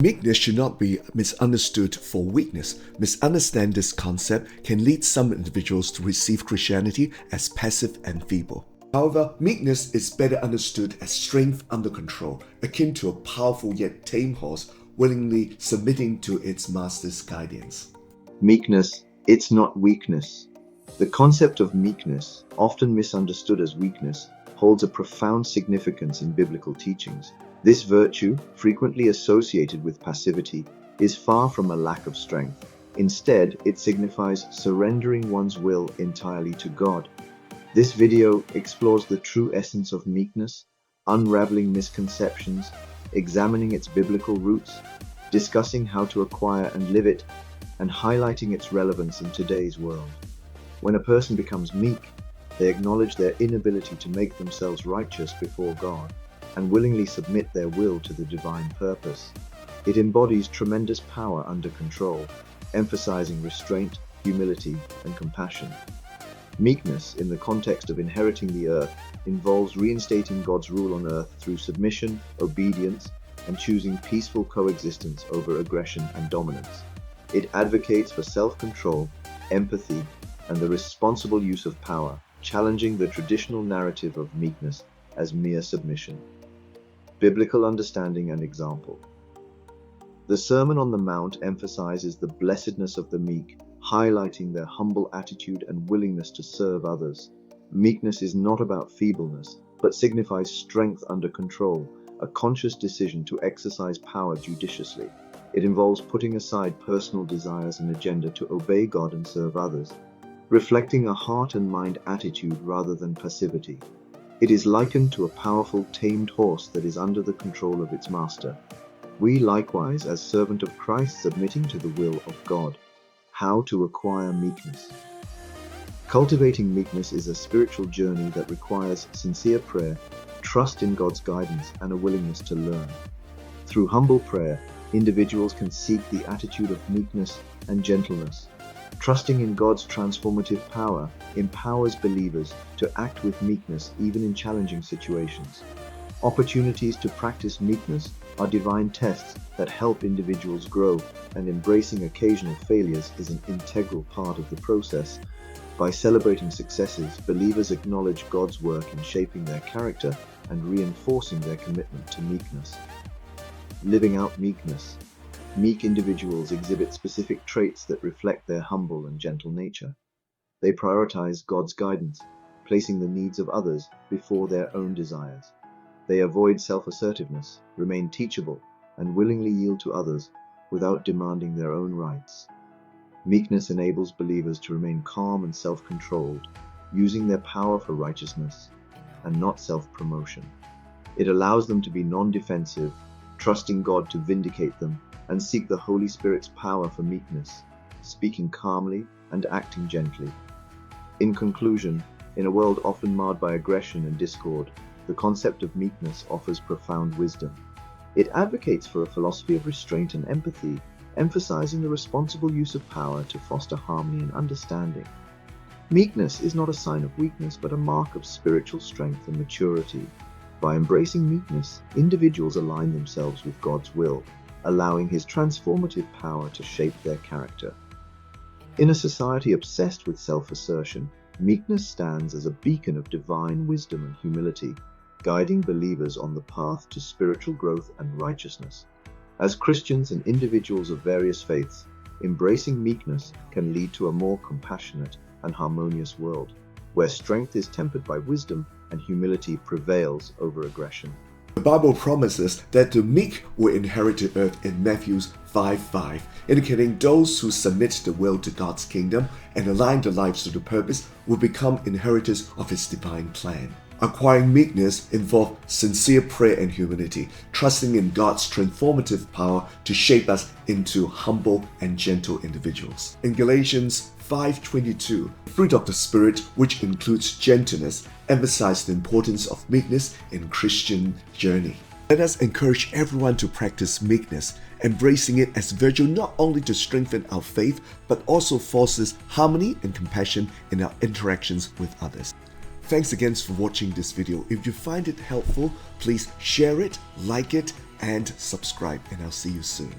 Meekness should not be misunderstood for weakness. Misunderstanding this concept can lead some individuals to receive Christianity as passive and feeble. However, meekness is better understood as strength under control, akin to a powerful yet tame horse willingly submitting to its master's guidance. Meekness, it's not weakness. The concept of meekness, often misunderstood as weakness, holds a profound significance in biblical teachings. This virtue, frequently associated with passivity, is far from a lack of strength. Instead, it signifies surrendering one's will entirely to God. This video explores the true essence of meekness, unraveling misconceptions, examining its biblical roots, discussing how to acquire and live it, and highlighting its relevance in today's world. When a person becomes meek, they acknowledge their inability to make themselves righteous before God and willingly submit their will to the divine purpose. It embodies tremendous power under control, emphasizing restraint, humility, and compassion. Meekness, in the context of inheriting the earth, involves reinstating God's rule on earth through submission, obedience, and choosing peaceful coexistence over aggression and dominance. It advocates for self-control, empathy, and the responsible use of power, challenging the traditional narrative of meekness as mere submission. Biblical understanding and example. The Sermon on the Mount emphasizes the blessedness of the meek, highlighting their humble attitude and willingness to serve others. Meekness is not about feebleness, but signifies strength under control, a conscious decision to exercise power judiciously. It involves putting aside personal desires and agenda to obey God and serve others, reflecting a heart and mind attitude rather than passivity. It is likened to a powerful, tamed horse that is under the control of its master. We likewise, as servant of Christ, submitting to the will of God. How to acquire meekness. Cultivating meekness is a spiritual journey that requires sincere prayer, trust in God's guidance, and a willingness to learn. Through humble prayer, individuals can seek the attitude of meekness and gentleness. Trusting in God's transformative power empowers believers to act with meekness even in challenging situations. Opportunities to practice meekness are divine tests that help individuals grow, and embracing occasional failures is an integral part of the process. By celebrating successes, believers acknowledge God's work in shaping their character and reinforcing their commitment to meekness. Living out meekness. Meek individuals exhibit specific traits that reflect their humble and gentle nature. They prioritize God's guidance, placing the needs of others before their own desires. They avoid self-assertiveness, remain teachable, and willingly yield to others without demanding their own rights. Meekness enables believers to remain calm and self-controlled, using their power for righteousness and not self-promotion. It allows them to be non-defensive, trusting God to vindicate them, and seek the Holy Spirit's power for meekness, speaking calmly and acting gently. In conclusion, in a world often marred by aggression and discord, the concept of meekness offers profound wisdom. It advocates for a philosophy of restraint and empathy, emphasizing the responsible use of power to foster harmony and understanding. Meekness is not a sign of weakness, but a mark of spiritual strength and maturity. By embracing meekness, individuals align themselves with God's will, allowing His transformative power to shape their character. In a society obsessed with self-assertion, meekness stands as a beacon of divine wisdom and humility, guiding believers on the path to spiritual growth and righteousness. As Christians and individuals of various faiths, embracing meekness can lead to a more compassionate and harmonious world, where strength is tempered by wisdom and humility prevails over aggression. The Bible promises that the meek will inherit the earth in Matthew 5:5, indicating those who submit the will to God's kingdom and align their lives to the purpose will become inheritors of His divine plan. Acquiring meekness involves sincere prayer and humility, trusting in God's transformative power to shape us into humble and gentle individuals. In Galatians 5:22, the fruit of the Spirit, which includes gentleness, emphasizes the importance of meekness in Christian journey. Let us encourage everyone to practice meekness, embracing it as virtue not only to strengthen our faith, but also fosters harmony and compassion in our interactions with others. Thanks again for watching this video. If you find it helpful, please share it, like it, and subscribe, and I'll see you soon.